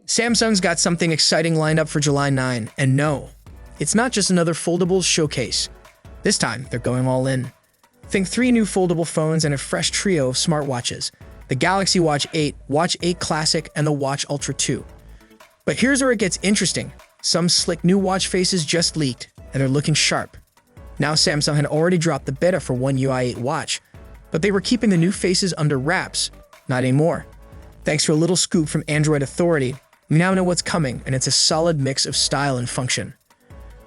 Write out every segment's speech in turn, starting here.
Samsung's got something exciting lined up for July 9, and no, it's not just another foldables showcase. This time, they're going all in. Think 3 new foldable phones and a fresh trio of smartwatches: the Galaxy Watch 8, Watch 8 Classic, and the Watch Ultra 2. But here's where it gets interesting. Some slick new watch faces just leaked, and they're looking sharp. Now, Samsung had already dropped the beta for One UI 8 watch, but they were keeping the new faces under wraps. Not anymore. Thanks to a little scoop from Android Authority, we now know what's coming, and it's a solid mix of style and function.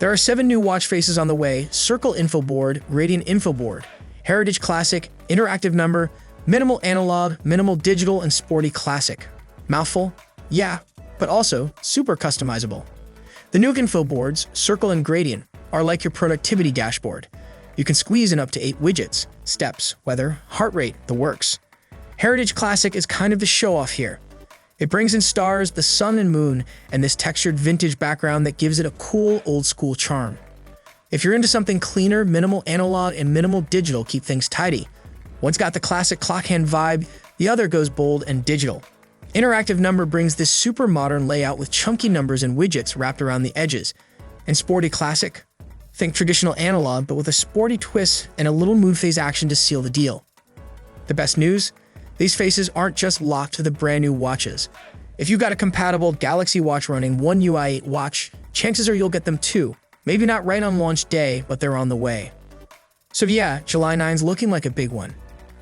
There are 7 new watch faces on the way: Circle Info Board, Radiant Info Board, Heritage Classic, Interactive Number, Minimal Analog, Minimal Digital, and Sporty Classic. Mouthful? Yeah, but also super customizable. The new info boards, Circle and Gradient, are like your productivity dashboard. You can squeeze in up to 8 widgets: steps, weather, heart rate, the works. Heritage Classic is kind of the show-off here. It brings in stars, the sun and moon, and this textured vintage background that gives it a cool, old-school charm. If you're into something cleaner, Minimal Analog and Minimal Digital keep things tidy. One's got the classic clock hand vibe, the other goes bold and digital. Interactive Number brings this super modern layout with chunky numbers and widgets wrapped around the edges. And Sporty Classic? Think traditional analog, but with a sporty twist and a little mood phase action to seal the deal. The best news? These faces aren't just locked to the brand new watches. If you've got a compatible Galaxy Watch running One UI 8 watch, chances are you'll get them too. Maybe not right on launch day, but they're on the way. So yeah, July 9's looking like a big one.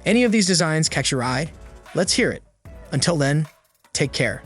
Any of these designs catch your eye? Let's hear it. Until then, take care.